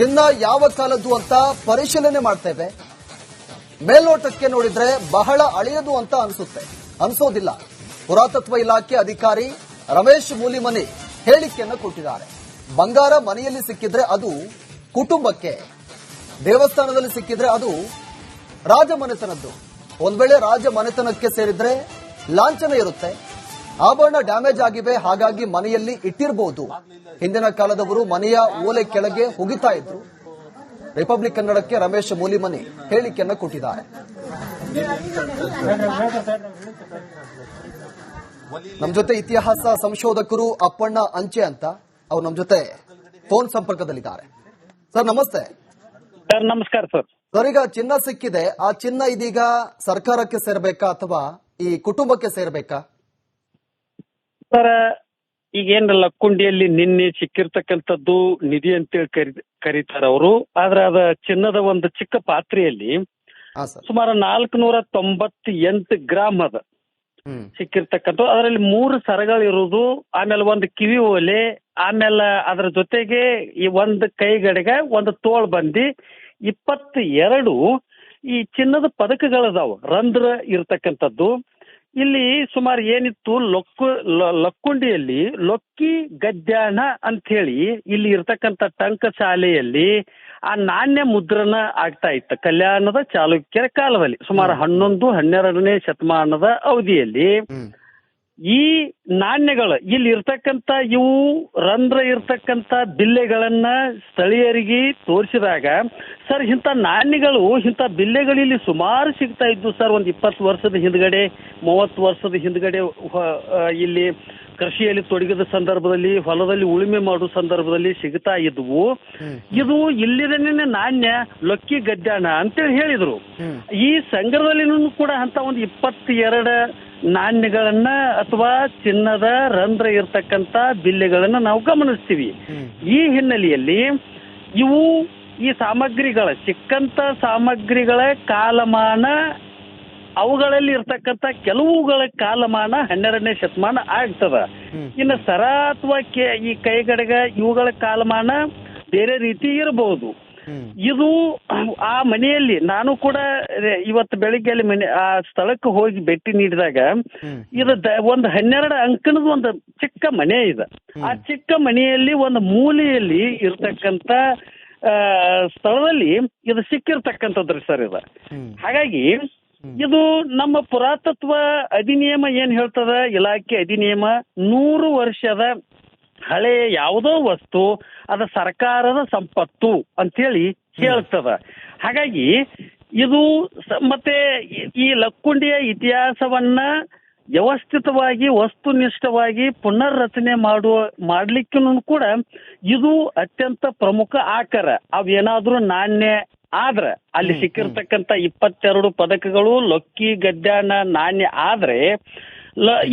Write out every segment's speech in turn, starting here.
ಚಿನ್ನ ಯಾವ ಕಾಲದ್ದು ಅಂತ ಪರಿಶೀಲನೆ ಮಾಡ್ತೇವೆ. ಮೇಲ್ನೋಟಕ್ಕೆ ನೋಡಿದ್ರೆ ಬಹಳ ಹಳೆಯದು ಅಂತ ಅನಿಸೋದಿಲ್ಲ. ಪುರಾತತ್ವ ಇಲಾಖೆ ಅಧಿಕಾರಿ ರಮೇಶ್ ಮೂಲಿಮನಿ ಹೇಳಿಕೆಯನ್ನು ಕೊಟ್ಟಿದ್ದಾರೆ. ಬಂಗಾರ ಮನೆಯಲ್ಲಿ ಸಿಕ್ಕಿದ್ರೆ ಅದು ಕುಟುಂಬಕ್ಕೆ, ದೇವಸ್ಥಾನದಲ್ಲಿ ಸಿಕ್ಕಿದ್ರೆ ಅದು ರಾಜಮನೆತನದ್ದು. ಒಂದ್ ವೇಳೆ ರಾಜಮನೆತನಕ್ಕೆ ಸೇರಿದ್ರೆ ಲಾಂಛನ ಇರುತ್ತೆ. ಆಭರಣ ಡ್ಯಾಮೇಜ್ ಆಗಿವೆ, ಹಾಗಾಗಿ ಮನೆಯಲ್ಲಿ ಇಟ್ಟಿರಬಹುದು. ಹಿಂದಿನ ಕಾಲದವರು ಮನೆಯ ಓಲೆ ಕೆಳಗೆ ಹುಗಿತಾ ಇದ್ರು. ರಿಪಬ್ಲಿಕ್ ಕನ್ನಡಕ್ಕೆ ರಮೇಶ್ ಮೂಲಿಮನಿ ಹೇಳಿಕೆಯನ್ನು ಕೊಟ್ಟಿದ್ದಾರೆ. ನಮ್ಮ ಜೊತೆ ಇತಿಹಾಸ ಸಂಶೋಧಕರು ಅಪ್ಪಣ್ಣ ಅಂಚೆ ಅಂತ ಅವ್ರು ನಮ್ಮ ಜೊತೆ ಫೋನ್ ಸಂಪರ್ಕದಲ್ಲಿದ್ದಾರೆ. ಸರ್ ನಮಸ್ತೆ. ಸರ್ ನಮಸ್ಕಾರ ಸರ್. ಸರ್, ಈಗ ಚಿನ್ನ ಸಿಕ್ಕಿದೆ, ಆ ಚಿನ್ನ ಇದೀಗ ಸರ್ಕಾರಕ್ಕೆ ಸೇರ್ಬೇಕಾ ಅಥವಾ ಈ ಕುಟುಂಬಕ್ಕೆ ಸೇರ್ಬೇಕಾ? ಸರ್, ಈಗೇನ ಲಕ್ಕುಂಡಿಯಲ್ಲಿ ನಿನ್ನೆ ಸಿಕ್ಕಿರ್ತಕ್ಕಂಥದ್ದು ನಿಧಿ ಅಂತೇಳಿ ಕರೀತಾರ ಅವರು. ಆದ್ರೆ ಅದ ಚಿನ್ನದ ಒಂದು ಚಿಕ್ಕ ಪಾತ್ರೆಯಲ್ಲಿ ಸುಮಾರು 498 ಗ್ರಾಮ್ ಅದ ಸಿಕ್ಕಿರ್ತಕ್ಕಂಥ. ಅದರಲ್ಲಿ 3 ಸರಗಳಿರುವುದು, ಆಮೇಲೆ ಒಂದು ಕಿವಿ ಓಲೆ, ಆಮೇಲೆ ಅದರ ಜೊತೆಗೆ ಈ ಒಂದು ಕೈಗಡೆಗೆ ಒಂದು ತೋಳ್ ಬಂದಿ 22 ಈ ಚಿನ್ನದ ಪದಕಗಳದಾವು, ರಂಧ್ರ ಇರ್ತಕ್ಕಂಥದ್ದು. ಇಲ್ಲಿ ಸುಮಾರು ಏನಿತ್ತು, ಲಕ್ಕುಂಡಿಯಲ್ಲಿ ಲೊಕ್ಕಿ ಗದ್ಯಾಣ ಅಂತ ಹೇಳಿ ಇಲ್ಲಿ ಇರ್ತಕ್ಕಂಥ ಟಂಕಶಾಲೆಯಲ್ಲಿ ಆ ನಾಣ್ಯ ಮುದ್ರಣ ಆಗ್ತಾ ಇತ್ತು ಕಲ್ಯಾಣದ ಚಾಲುಕ್ಯರ ಕಾಲದಲ್ಲಿ, ಸುಮಾರು 11-12ನೇ ಶತಮಾನದ ಅವಧಿಯಲ್ಲಿ. ಈ ನಾಣ್ಯಗಳು ಇಲ್ಲಿ ಇರ್ತಕ್ಕಂಥ ಇವು ರಂಧ್ರ ಇರ್ತಕ್ಕಂಥ ಬಿಲ್ಲೆಗಳನ್ನ ಸ್ಥಳೀಯರಿಗೆ ತೋರಿಸಿದಾಗ, ಸರ್ ಇಂಥ ನಾಣ್ಯಗಳು ಇಂಥ ಬಿಲ್ಲೆಗಳು ಇಲ್ಲಿ ಸುಮಾರು ಸಿಗ್ತಾ ಇದ್ವು ಸರ್. ಒಂದು 20 ವರ್ಷದ ಹಿಂದ್ಗಡೆ, 30 ವರ್ಷದ ಹಿಂದ್ಗಡೆ ಇಲ್ಲಿ ಕೃಷಿಯಲ್ಲಿ ತೊಡಗಿದ ಸಂದರ್ಭದಲ್ಲಿ, ಹೊಲದಲ್ಲಿ ಉಳುಮೆ ಮಾಡುವ ಸಂದರ್ಭದಲ್ಲಿ ಸಿಗ್ತಾ ಇದ್ವು. ಇದು ಇಲ್ಲಿದನೇ ನಾಣ್ಯ ಲೊಕ್ಕಿ ಗದ್ಯಾಣ ಅಂತೇಳಿ ಹೇಳಿದ್ರು. ಈ ಸಂಗ್ರಹದಲ್ಲಿನೂ ಕೂಡ ಅಂತ ಒಂದು 22 ನಾಣ್ಯಗಳನ್ನ ಅಥವಾ ಚಿನ್ನದ ರಂಧ್ರ ಇರ್ತಕ್ಕಂಥ ಬಿಲ್ಲೆಗಳನ್ನ ನಾವು ಗಮನಿಸ್ತೀವಿ. ಈ ಹಿನ್ನೆಲೆಯಲ್ಲಿ ಇವು ಈ ಸಾಮಗ್ರಿಗಳ ಸಿಕ್ಕಂತ ಸಾಮಗ್ರಿಗಳ ಕಾಲಮಾನ, ಅವುಗಳಲ್ಲಿ ಇರ್ತಕ್ಕಂಥ ಕೆಲವುಗಳ ಕಾಲಮಾನ 12ನೇ ಶತಮಾನ ಆಗ್ತದ. ಇನ್ನು ಸರ ಅಥವಾ ಈ ಕೈಗಡಗ ಇವುಗಳ ಕಾಲಮಾನ ಬೇರೆ ರೀತಿ ಇರಬಹುದು. ಇದು ಆ ಮನೆಯಲ್ಲಿ ನಾನು ಕೂಡ ಇವತ್ತು ಬೆಳಿಗ್ಗೆ ಅಲ್ಲಿ ಆ ಸ್ಥಳಕ್ಕೆ ಹೋಗಿ ಭೇಟಿ ನೀಡಿದಾಗ ಇದು ಒಂದು 12 ಅಂಕಣದ ಒಂದು ಚಿಕ್ಕ ಮನೆ ಇದೆ. ಆ ಚಿಕ್ಕ ಮನೆಯಲ್ಲಿ ಒಂದು ಮೂಲೆಯಲ್ಲಿ ಇರ್ತಕ್ಕಂಥ ಸ್ಥಳದಲ್ಲಿ ಇದು ಸಿಕ್ಕಿರ್ತಕ್ಕಂಥದ್ರಿ ಸರ್ ಇದು. ಹಾಗಾಗಿ ಇದು ನಮ್ಮ ಪುರಾತತ್ವ ಅಧಿನಿಯಮ ಏನ್ ಹೇಳ್ತದ, ಇಲಾಖೆ ಅಧಿನಿಯಮ 100 ವರ್ಷದ ಹಳೆಯ ಯಾವುದೋ ವಸ್ತು ಅದ ಸರ್ಕಾರದ ಸಂಪತ್ತು ಅಂತೇಳಿ ಹೇಳ್ತದ. ಹಾಗಾಗಿ ಇದು ಮತ್ತೆ ಈ ಲಕ್ಕುಂಡಿಯ ಇತಿಹಾಸವನ್ನ ವ್ಯವಸ್ಥಿತವಾಗಿ ವಸ್ತುನಿಷ್ಠವಾಗಿ ಪುನರ್ರಚನೆ ಮಾಡ್ಲಿಕ್ಕೂ ಕೂಡ ಇದು ಅತ್ಯಂತ ಪ್ರಮುಖ ಆಕರ. ಅವೇನಾದ್ರೂ ನಾಣ್ಯ ಆದ್ರ ಅಲ್ಲಿ ಸಿಕ್ಕಿರ್ತಕ್ಕಂಥ 22 ಪದಕಗಳು ಲೊಕ್ಕಿ ಗದ್ಯಾಣ ನಾಣ್ಯ ಆದ್ರೆ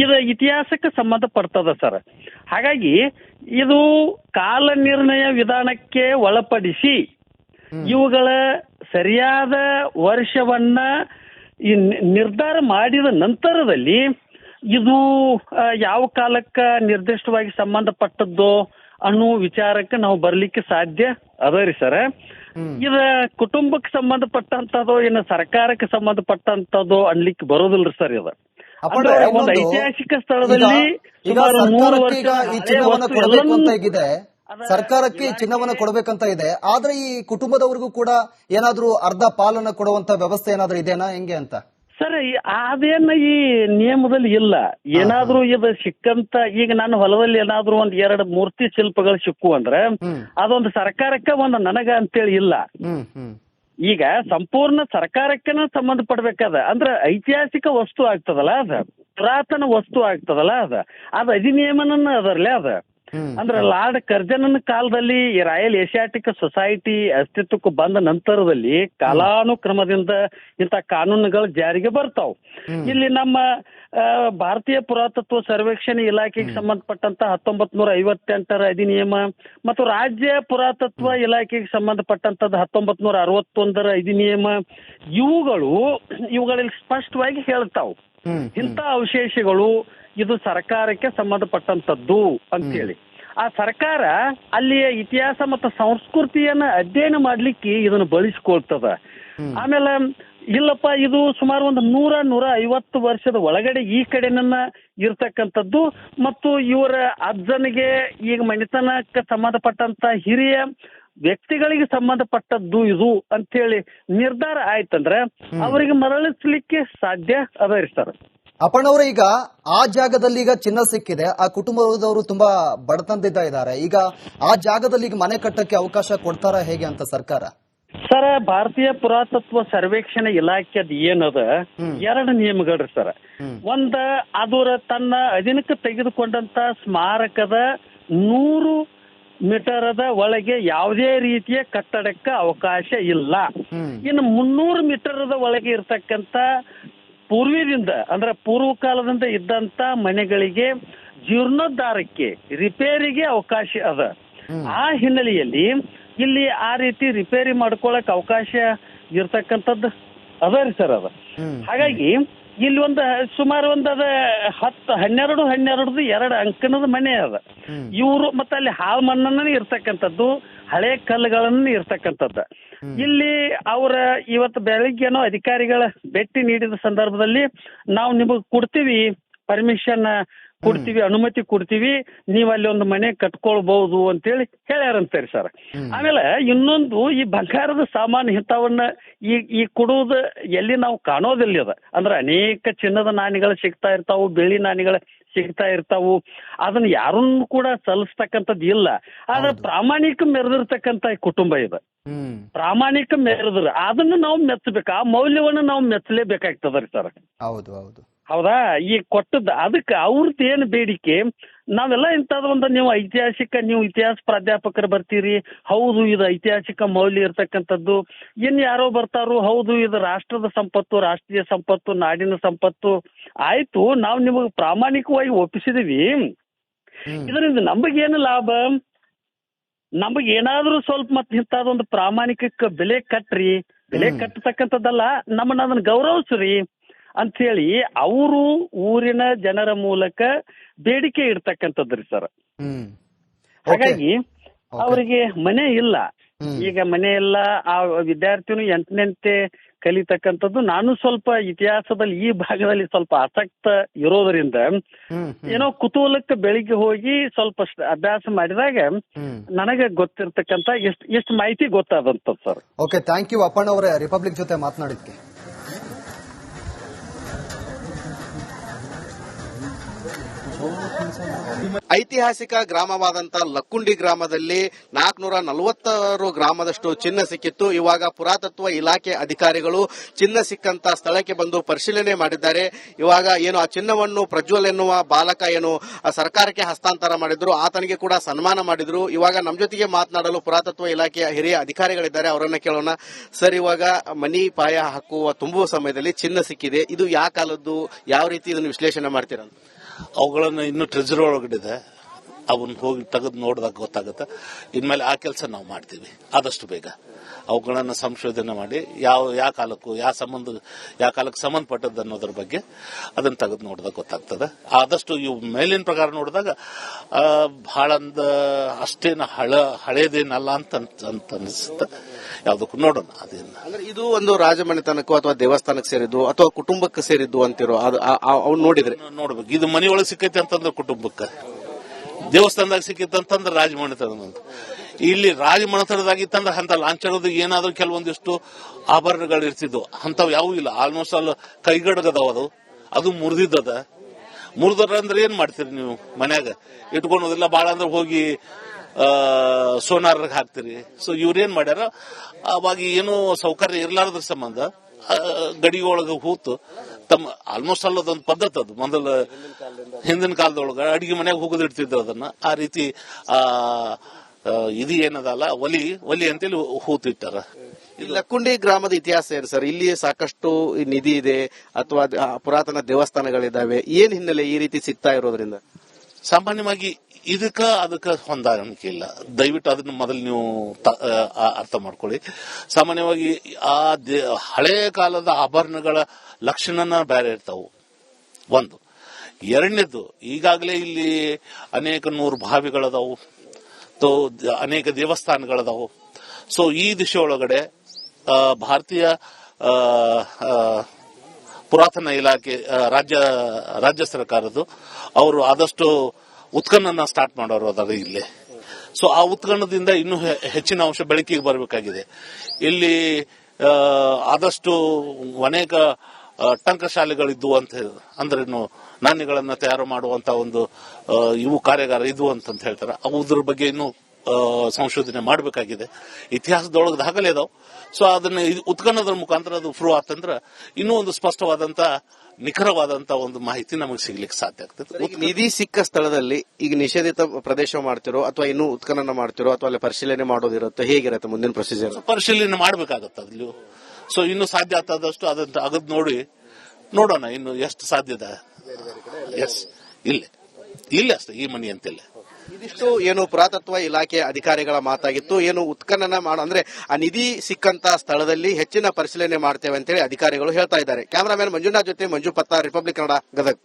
ಇದು ಇತಿಹಾಸಕ್ಕೆ ಸಂಬಂಧಪಡ್ತದ ಸರ್. ಹಾಗಾಗಿ ಇದು ಕಾಲ ನಿರ್ಣಯ ವಿಧಾನಕ್ಕೆ ಒಳಪಡಿಸಿ ಇವುಗಳ ಸರಿಯಾದ ವರ್ಷವನ್ನ ನಿರ್ಧಾರ ಮಾಡಿದ ನಂತರದಲ್ಲಿ ಇದು ಯಾವ ಕಾಲಕ್ಕ ನಿರ್ದಿಷ್ಟವಾಗಿ ಸಂಬಂಧಪಟ್ಟದ್ದೋ ಅನ್ನೋ ವಿಚಾರಕ್ಕೆ ನಾವು ಬರ್ಲಿಕ್ಕೆ ಸಾಧ್ಯ ಅದ ರೀ ಸರ್. ಇದ ಕುಟುಂಬಕ್ಕೆ ಸಂಬಂಧಪಟ್ಟಂತದೋ ಇನ್ನು ಸರ್ಕಾರಕ್ಕೆ ಸಂಬಂಧಪಟ್ಟಂತದೋ ಅನ್ಲಿಕ್ಕೆ ಬರೋದಿಲ್ರಿ ಸರ್. ಇದು ಒಂದು ಐತಿಹಾಸಿಕ ಸ್ಥಳದಲ್ಲಿ ಸರ್ಕಾರಕ್ಕೆ ಈ ಚಿನ್ನವನ್ನ ಕೊಡಬೇಕಂತ ಇದೆ. ಆದ್ರೆ ಈ ಕುಟುಂಬದವರಿಗೂ ಕೂಡ ಏನಾದ್ರೂ ಅರ್ಧ ಪಾಲನ್ನ ಕೊಡುವಂತ ವ್ಯವಸ್ಥೆ ಏನಾದ್ರೂ ಇದೆನಾ, ಹೆಂಗೆ ಅಂತ? ಸರ್ ಅದೇನ ಈ ನಿಯಮದಲ್ಲಿ ಇಲ್ಲ. ಏನಾದ್ರೂ ಇದು ಸಿಕ್ಕಂತ, ಈಗ ನಾನು ಹೊಲದಲ್ಲಿ ಏನಾದ್ರೂ 1-2 ಮೂರ್ತಿ ಶಿಲ್ಪಗಳು ಸಿಕ್ಕು ಅಂದ್ರೆ ಅದೊಂದು ಸರ್ಕಾರಕ್ಕೆ ಒಂದು ನನಗ ಅಂತೇಳಿ ಇಲ್ಲ. ಈಗ ಸಂಪೂರ್ಣ ಸರ್ಕಾರಕ್ಕೆ ಸಂಬಂಧಪಡ್ಬೇಕಾದ ಅಂದ್ರೆ ಐತಿಹಾಸಿಕ ವಸ್ತು ಆಗ್ತದಲ್ಲ, ಅದ ಪುರಾತನ ವಸ್ತು ಆಗ್ತದಲ್ಲ, ಅದ ಅಧಿನಿಯಮನ ಅದರ್ಲೆ ಅದ. ಅಂದ್ರೆ ಲಾರ್ಡ್ ಕರ್ಜನನ್ ಕಾಲದಲ್ಲಿ ರಾಯಲ್ ಏಷಿಯಾಟಿಕ್ ಸೊಸೈಟಿ ಅಸ್ತಿತ್ವಕ್ಕೆ ಬಂದ ನಂತರದಲ್ಲಿ ಕಾಲಾನುಕ್ರಮದಿಂದ ಇಂಥ ಕಾನೂನುಗಳು ಜಾರಿಗೆ ಬರ್ತಾವ್. ಇಲ್ಲಿ ನಮ್ಮ ಭಾರತೀಯ ಪುರಾತತ್ವ ಸರ್ವೇಕ್ಷಣೆ ಇಲಾಖೆಗೆ ಸಂಬಂಧಪಟ್ಟಂತ 1958ರ ಅಧಿನಿಯಮ ಮತ್ತು ರಾಜ್ಯ ಪುರಾತತ್ವ ಇಲಾಖೆಗೆ ಸಂಬಂಧಪಟ್ಟಂತದ್ದು 1961ರ ಅಧಿನಿಯಮ, ಇವುಗಳಲ್ಲಿ ಸ್ಪಷ್ಟವಾಗಿ ಹೇಳ್ತಾವ್ ಇಂಥ ಅವಶೇಷಗಳು ಇದು ಸರ್ಕಾರಕ್ಕೆ ಸಂಬಂಧಪಟ್ಟಂತದ್ದು ಅಂತ ಹೇಳಿ. ಆ ಸರ್ಕಾರ ಅಲ್ಲಿಯ ಇತಿಹಾಸ ಮತ್ತು ಸಂಸ್ಕೃತಿಯನ್ನ ಅಧ್ಯಯನ ಮಾಡ್ಲಿಕ್ಕೆ ಇದನ್ನ ಬಳಸಿಕೊಳ್ತದ. ಆಮೇಲೆ ಇಲ್ಲಪ್ಪ ಇದು ಸುಮಾರು ಒಂದು 100-150 ವರ್ಷದ ಒಳಗಡೆ ಈ ಕಡೆನನ್ನ ಇರ್ತಕ್ಕಂಥದ್ದು ಮತ್ತು ಇವರ ಅಜ್ಜನಿಗೆ ಈಗ ಮನೆತನಕ್ಕೆ ಸಂಬಂಧಪಟ್ಟಂತ ಹಿರಿಯ ವ್ಯಕ್ತಿಗಳಿಗೆ ಸಂಬಂಧಪಟ್ಟದ್ದು ಇದು ಅಂತೇಳಿ ನಿರ್ಧಾರ ಆಯ್ತಂದ್ರೆ ಅವರಿಗೆ ಮರಳಿಸ್ಲಿಕ್ಕೆ ಸಾಧ್ಯ ಅದ ರೀ ಸರ್. ಅಪ್ಪಣ್ಣವ್ರೆ, ಈಗ ಆ ಜಾಗದಲ್ಲಿ ಈಗ ಚಿನ್ನ ಸಿಕ್ಕಿದೆ, ಆ ಕುಟುಂಬದವರು ತುಂಬಾ ಬಡತನದಿಂದ ಇದ್ದಾರೆ. ಈಗ ಆ ಜಾಗದಲ್ಲಿ ಈಗ ಮನೆ ಕಟ್ಟಕ್ಕೆ ಅವಕಾಶ ಕೊಡ್ತಾರಾ ಹೇಗೆ ಅಂತ ಸರ್ಕಾರ? ಸರ್, ಭಾರತೀಯ ಪುರಾತತ್ವ ಸರ್ವೇಕ್ಷಣೆ ಇಲಾಖೆದ ಏನದ 2 ನಿಯಮಗಳ್ರಿ ಸರ್. ಒಂದ ಅದರ ತನ್ನ ಅಧೀನಕ್ಕೆ ತೆಗೆದುಕೊಂಡಂತ ಸ್ಮಾರಕದ 100 ಮೀಟರದ ಒಳಗೆ ಯಾವುದೇ ರೀತಿಯ ಕಟ್ಟಡಕ್ಕೆ ಅವಕಾಶ ಇಲ್ಲ. ಇನ್ನು 300 ಮೀಟರದ ಒಳಗೆ ಇರ್ತಕ್ಕಂಥ ಪೂರ್ವದಿಂದ ಅಂದ್ರೆ ಪೂರ್ವ ಕಾಲದಿಂದ ಇದ್ದಂತ ಮನೆಗಳಿಗೆ ಜೀರ್ಣೋದ್ಧಾರಕ್ಕೆ ರಿಪೇರಿಗೆ ಅವಕಾಶ ಅದ. ಆ ಹಿನ್ನೆಲೆಯಲ್ಲಿ ಇಲ್ಲಿ ಆ ರೀತಿ ರಿಪೇರಿ ಮಾಡ್ಕೊಳಕ್ ಅವಕಾಶ ಇರ್ತಕ್ಕಂಥದ್ದು ಅದ ರೀ ಸರ್. ಅದ ಹಾಗಾಗಿ ಇಲ್ಲಿ ಸುಮಾರು ಅದ 12 ಅಂಕಣದ ಮನೆ ಅದ. ಇವರು ಮತ್ತೆ ಅಲ್ಲಿ ಹಾಳು ಮಣ್ಣನ್ನ ಇರ್ತಕ್ಕಂಥದ್ದು, ಹಳೆ ಕಲ್ಲುಗಳನ್ನ ಇರ್ತಕ್ಕಂಥದ್ದು. ಇಲ್ಲಿ ಅವರ ಇವತ್ತು ಬೆಳಿಗ್ಗೆನೋ ಅಧಿಕಾರಿಗಳ ಭೇಟಿ ನೀಡಿದ ಸಂದರ್ಭದಲ್ಲಿ ನಾವು ನಿಮಗೆ ಕೊಡ್ತೀವಿ, ಪರ್ಮಿಷನ್ ಕೊಡ್ತೀವಿ, ಅನುಮತಿ ಕೊಡ್ತೀವಿ, ನೀವು ಅಲ್ಲಿ ಒಂದು ಮನೆ ಕಟ್ಕೊಳ್ಬಹುದು ಅಂತೇಳಿ ಹೇಳ್ಯಾರಂತೀರಿ ಸರ್. ಆಮೇಲೆ ಇನ್ನೊಂದು, ಈ ಬಂಗಾರದ ಸಾಮಾನು ಇಂಥವನ್ನ ಈ ಕೊಡುವುದು ಎಲ್ಲಿ ನಾವು ಕಾಣೋದಿಲ್ಲ. ಅದ ಅಂದ್ರೆ ಅನೇಕ ಚಿನ್ನದ ನಾಣ್ಯಗಳು ಸಿಗ್ತಾ ಇರ್ತಾವು, ಬೆಳ್ಳಿ ನಾಣ್ಯಗಳು ಸಿಗ್ತಾ ಇರ್ತಾವು. ಅದನ್ನ ಯಾರನ್ನು ಕೂಡ ಸಲ್ಲಿಸ್ತಕ್ಕಂಥದ್ದು ಇಲ್ಲ. ಆದ್ರೆ ಪ್ರಾಮಾಣಿಕ ಮೆರೆದಿರ್ತಕ್ಕಂಥ ಕುಟುಂಬ ಇದು. ಪ್ರಾಮಾಣಿಕ ಮೆರೆದ್ರ ಅದನ್ನ ನಾವು ಮೆಚ್ಚಬೇಕು, ಆ ಮೌಲ್ಯವನ್ನ ನಾವು ಮೆಚ್ಚಲೇಬೇಕಾಗ್ತದ್ರಿ ಸರ್. ಹೌದು ಹೌದು ಹೌದಾ? ಈ ಕೊಟ್ಟದ್ದು ಅದಕ್ಕೆ ಅವ್ರದ್ದು ಏನು ಬೇಡಿಕೆ, ನಾವೆಲ್ಲ ಇಂಥದ್ದು ನೀವು ಇತಿಹಾಸ ಪ್ರಾಧ್ಯಾಪಕರು ಬರ್ತೀರಿ, ಹೌದು ಇದು ಐತಿಹಾಸಿಕ ಮೌಲ್ಯ ಇರ್ತಕ್ಕಂಥದ್ದು. ಇನ್ ಯಾರೋ ಬರ್ತಾರೋ, ಹೌದು ಇದು ರಾಷ್ಟ್ರದ ಸಂಪತ್ತು, ರಾಷ್ಟ್ರೀಯ ಸಂಪತ್ತು, ನಾಡಿನ ಸಂಪತ್ತು. ಆಯ್ತು, ನಾವು ನಿಮಗೆ ಪ್ರಾಮಾಣಿಕವಾಗಿ ಒಪ್ಪಿಸಿದೀವಿ, ಇದರಿಂದ ನಮಗೇನು ಲಾಭ? ನಮಗೇನಾದ್ರೂ ಸ್ವಲ್ಪ ಮತ್ತೆ ಇಂಥದ್ದೊಂದು ಪ್ರಾಮಾಣಿಕಕ್ಕೆ ಬೆಲೆ ಕಟ್ರಿ, ಬೆಲೆ ಕಟ್ಟತಕ್ಕಂಥದ್ದಲ್ಲ, ಅದನ್ನ ಗೌರವಿಸ್ರಿ ಅಂತ ಹೇಳಿ ಅವರು ಊರಿನ ಜನರ ಮೂಲಕ ಬೇಡಿಕೆ ಇಡ್ತಕ್ಕಂಥದ್ರಿ ಸರ್. ಹಾಗಾಗಿ ಅವರಿಗೆ ಮನೆ ಇಲ್ಲ. ಈಗ ಮನೆ ಇಲ್ಲ. ಆ ವಿದ್ಯಾರ್ಥಿನೂ 8ನೇ ಕಲಿತಕ್ಕಂಥದ್ದು. ನಾನು ಸ್ವಲ್ಪ ಇತಿಹಾಸದಲ್ಲಿ ಈ ಭಾಗದಲ್ಲಿ ಸ್ವಲ್ಪ ಆಸಕ್ತ ಇರೋದರಿಂದ ಏನೋ ಕುತೂಹಲಕ್ಕೆ ಬೆಳಿಗ್ಗೆ ಹೋಗಿ ಸ್ವಲ್ಪ ಅಭ್ಯಾಸ ಮಾಡಿದಾಗ ನನಗೆ ಗೊತ್ತಿರ್ತಕ್ಕಂಥ ಎಷ್ಟು ಮಾಹಿತಿ ಗೊತ್ತಾದಂತ sir. Okay, thank you Appanna ಅವರೇ, ರಿಪಬ್ಲಿಕ್ ಜೊತೆ ಮಾತನಾಡಿದ್ಕೆ. ಐತಿಹಾಸಿಕ ಗ್ರಾಮವಾದಂತ ಲಕ್ಕುಂಡಿ ಗ್ರಾಮದಲ್ಲಿ 446 ಗ್ರಾಮದಷ್ಟು ಚಿನ್ನ ಸಿಕ್ಕಿತ್ತು. ಇವಾಗ ಪುರಾತತ್ವ ಇಲಾಖೆ ಅಧಿಕಾರಿಗಳು ಚಿನ್ನ ಸಿಕ್ಕಂತ ಸ್ಥಳಕ್ಕೆ ಬಂದು ಪರಿಶೀಲನೆ ಮಾಡಿದ್ದಾರೆ. ಇವಾಗ ಏನು ಆ ಚಿನ್ನವನ್ನು ಪ್ರಜ್ವಲ್ ಎನ್ನುವ ಬಾಲಕ ಏನು ಸರ್ಕಾರಕ್ಕೆ ಹಸ್ತಾಂತರ ಮಾಡಿದ್ರು, ಆತನಿಗೆ ಕೂಡ ಸನ್ಮಾನ ಮಾಡಿದ್ರು. ಇವಾಗ ನಮ್ಮ ಜೊತೆಗೆ ಮಾತನಾಡಲು ಪುರಾತತ್ವ ಇಲಾಖೆಯ ಹಿರಿಯ ಅಧಿಕಾರಿಗಳಿದ್ದಾರೆ, ಅವರನ್ನ ಕೇಳೋಣ. ಸರ್, ಇವಾಗ ಮನಿ ಪಾಯ ಹಾಕುವ ತುಂಬುವ ಸಮಯದಲ್ಲಿ ಚಿನ್ನ ಸಿಕ್ಕಿದೆ, ಇದು ಯಾವ ಕಾಲದ್ದು, ಯಾವ ರೀತಿ ಇದನ್ನು ವಿಶ್ಲೇಷಣೆ ಮಾಡ್ತೀರಾ? ಅವುಗಳನ್ನು ಇನ್ನೂ ಟ್ರೆಜರಿ ಒಳಗಡೆ ಅವನ್ನ ಹೋಗಿ ತೆಗೆದು ನೋಡಿದಾಗ ಗೊತ್ತಾಗುತ್ತೆ. ಇನ್ಮೇಲೆ ಆ ಕೆಲಸ ನಾವು ಮಾಡ್ತೀವಿ ಆದಷ್ಟು ಬೇಗ. ಅವುಗಳನ್ನು ಸಂಶೋಧನೆ ಮಾಡಿ ಯಾವ ಕಾಲಕ್ಕೂ ಯಾವ ಕಾಲಕ್ಕೆ ಸಂಬಂಧಪಟ್ಟದ್ದು ಅನ್ನೋದ್ರ ಬಗ್ಗೆ ಅದನ್ನು ತೆಗೆದು ನೋಡಿದಾಗ ಗೊತ್ತಾಗ್ತದೆ. ಆದಷ್ಟು ಇವು ಮೇಲಿನ ಪ್ರಕಾರ ನೋಡಿದಾಗ ಬಹಳ ಅಷ್ಟೇನು ಹಳೇದೇನಲ್ಲ ಅಂತ ಅನಿಸುತ್ತೆ. ಯಾವುದಕ್ಕೂ ನೋಡೋಣ. ಅದೇನು ಅಂದ್ರೆ ಇದು ಒಂದು ರಾಜಮನೆತನಕ್ಕೂ ಅಥವಾ ದೇವಸ್ಥಾನಕ್ಕೆ ಸೇರಿದ್ದು ಅಥವಾ ಕುಟುಂಬಕ್ಕೆ ಸೇರಿದ್ದು ಅಂತಿರೋ ಅವ್ನು ನೋಡಿದ್ರೆ ನೋಡ್ಬೇಕು. ಇದು ಮನೆಯೊಳಗೆ ಸಿಕ್ಕೈತೆ ಅಂತಂದ್ರೆ ಕುಟುಂಬಕ್ಕೆ, ದೇವಸ್ಥಾನದಾಗ ಸಿಕ್ಕಿತ್ತು ಅಂತಂದ್ರೆ ರಾಜಮನೆತನ ಅಂತ. ಇಲ್ಲಿ ರಾಜಮನೆತನದಾಗಿತ್ತಂದ್ರೆ ಅಂತ ಲಾಂಛನದ ಏನಾದ್ರೂ ಕೆಲವೊಂದಿಷ್ಟು ಆಭರಣಗಳು ಇರ್ತಿದ್ವು, ಅಂತವ್ ಯಾವೂ ಇಲ್ಲ. ಆಲ್ಮೋಸ್ಟ್ ಅಲ್ಲಿ ಕೈಗಡಗದವ, ಅದು ಮುರಿದಿದ್ದದ. ಮುರಿದ್ರ ಅಂದ್ರೆ ಏನ್ ಮಾಡ್ತೀರಿ ನೀವು? ಮನ್ಯಾಗ ಇಟ್ಕೊಳೋದಿಲ್ಲ, ಬಾಳ ಅಂದ್ರೆ ಹೋಗಿ ಸೋನಾರ್ಗೆ ಹಾಕ್ತಿರಿ. ಸೊ ಇವ್ರೇನ್ ಮಾಡ್ಯಾರ, ಅವಾಗ ಏನೋ ಸೌಕರ್ಯ ಇರ್ಲಾರ್ದ್ರ ಸಂಬಂಧ ಗಡಿಯೊಳಗೆ ಹೂತು ತಮ್ಮ ಆಲ್ಮೋಸ್ಟ್ ಅಲ್ಲದೊಂದು ಪದ್ಧತಿ. ಅದು ಮೊದಲ ಹಿಂದಿನ ಕಾಲದೊಳಗ ಅಡಿಗೆ ಮನೆಯಾಗ ಹೋಗೋದಿಡ್ತಿದ್ರು ಅದನ್ನ. ಆ ರೀತಿ ಇದು ಏನದಲ್ಲ ಒಲಿ ಅಂತೇಳಿ ಹೂತಿಟ್ಟಾರ. ಲಕ್ಕುಂಡಿ ಗ್ರಾಮದ ಇತಿಹಾಸ ಏನು ಸರ್? ಇಲ್ಲಿ ಸಾಕಷ್ಟು ನಿಧಿ ಇದೆ ಅಥವಾ ಪುರಾತನ ದೇವಸ್ಥಾನಗಳಿದಾವೆ. ಏನ್ ಹಿನ್ನೆಲೆ ಈ ರೀತಿ ಸಿಗ್ತಾ ಇರೋದ್ರಿಂದ? ಸಾಮಾನ್ಯವಾಗಿ ಅದಕ್ಕೆ ಹೊಂದಾಣಿಕೆ ಇಲ್ಲ. ದಯವಿಟ್ಟು ಅದನ್ನ ಮೊದಲು ನೀವು ಅರ್ಥ ಮಾಡ್ಕೊಳ್ಳಿ. ಸಾಮಾನ್ಯವಾಗಿ ಹಳೆ ಕಾಲದ ಆಭರಣಗಳ ಲಕ್ಷಣನ ಬೇರೆ ಇರ್ತಾವು. ಒಂದು ಎರಡನೇದು, ಈಗಾಗಲೇ ಇಲ್ಲಿ ಅನೇಕ 100 ಬಾವಿಗಳದಾವು, ಅನೇಕ ದೇವಸ್ಥಾನಗಳದಾವು. ಸೊ ಈ ದಿಶೆ ಒಳಗಡೆ ಭಾರತೀಯ ಪುರಾತನ ಇಲಾಖೆ ರಾಜ್ಯ ಸರ್ಕಾರದ್ದು ಅವರು ಆದಷ್ಟು ಉತ್ಖನನ ಸ್ಟಾರ್ಟ್ ಮಾಡೋರು ಅದಾರ ಇಲ್ಲಿ. ಸೊ ಆ ಉತ್ಖನದಿಂದ ಇನ್ನೂ ಹೆಚ್ಚಿನ ಅಂಶ ಬೆಳಕಿಗೆ ಬರಬೇಕಾಗಿದೆ. ಇಲ್ಲಿ ಆದಷ್ಟು ಅನೇಕ ಟಂಕಶಾಲೆಗಳಿದ್ವು ಅಂತ, ಅಂದ್ರೆ ನಾಣ್ಯಗಳನ್ನ ತಯಾರು ಮಾಡುವಂತ ಒಂದು ಇವು ಕಾರ್ಯಾಗಾರ ಇದ್ವು ಅಂತ ಹೇಳ್ತಾರೆ. ಅದ್ರ ಬಗ್ಗೆ ಇನ್ನೂ ಸಂಶೋಧನೆ ಮಾಡಬೇಕಾಗಿದೆ. ಇತಿಹಾಸದೊಳಗೆ ದಾಖಲೆ ಇದಾವೆ. ಸೊ ಅದನ್ನ ಉತ್ಖನದ ಮುಖಾಂತರ ಅದು ಪ್ರೂವ್ ಆತಂದ್ರ ಇನ್ನೂ ಒಂದು ಸ್ಪಷ್ಟವಾದಂತ ನಿಖರವಾದಂತ ಒಂದು ಮಾಹಿತಿ ನಮಗೆ ಸಿಗ್ಲಿಕ್ಕೆ ಸಾಧ್ಯ ಆಗ್ತದೆ. ನಿಧಿ ಸಿಕ್ಕ ಸ್ಥಳದಲ್ಲಿ ಈಗ ನಿಷೇಧಿತ ಪ್ರದೇಶ ಮಾಡ್ತಿರೋ ಅಥವಾ ಇನ್ನೂ ಉತ್ಖನನ ಮಾಡ್ತಿರೋ ಅಥವಾ ಅಲ್ಲಿ ಪರಿಶೀಲನೆ ಮಾಡೋದಿರುತ್ತೆ, ಹೇಗಿರುತ್ತೆ ಮುಂದಿನ ಪ್ರೊಸೀಜರ್? ಪರಿಶೀಲನೆ ಮಾಡಬೇಕಾಗತ್ತೆ ಅಲ್ಲಿ. ಸೊ ಇನ್ನು ಸಾಧ್ಯ ಆಗ್ತದಷ್ಟು ಅದನ್ನ ಅಗದ್ ನೋಡೋಣ ಇನ್ನು ಎಷ್ಟು ಸಾಧ್ಯದ. ಎಸ್, ಇಲ್ಲೇ ಅಷ್ಟೇ, ಈ ಮನಿ ಅಂತಿಲ್ಲ. ಇದಿಷ್ಟು ಏನು ಪುರಾತತ್ವ ಇಲಾಖೆ ಅಧಿಕಾರಿಗಳ ಮಾತಾಗಿತ್ತು. ಏನು ಉತ್ಖನನ ಅಂದ್ರೆ ಆ ನಿಧಿ ಸಿಕ್ಕಂತ ಸ್ಥಳದಲ್ಲಿ ಹೆಚ್ಚಿನ ಪರಿಶೀಲನೆ ಮಾಡ್ತೇವೆ ಅಂತೇಳಿ ಅಧಿಕಾರಿಗಳು ಹೇಳ್ತಾ ಇದ್ದಾರೆ. ಕ್ಯಾಮರಾಮನ್ ಮಂಜುನಾಥ್ ಜೊತೆ ಮಂಜು ಪತ್ತಾರ್, ರಿಪಬ್ಲಿಕ್ ಕನ್ನಡ, ಗದಗ್.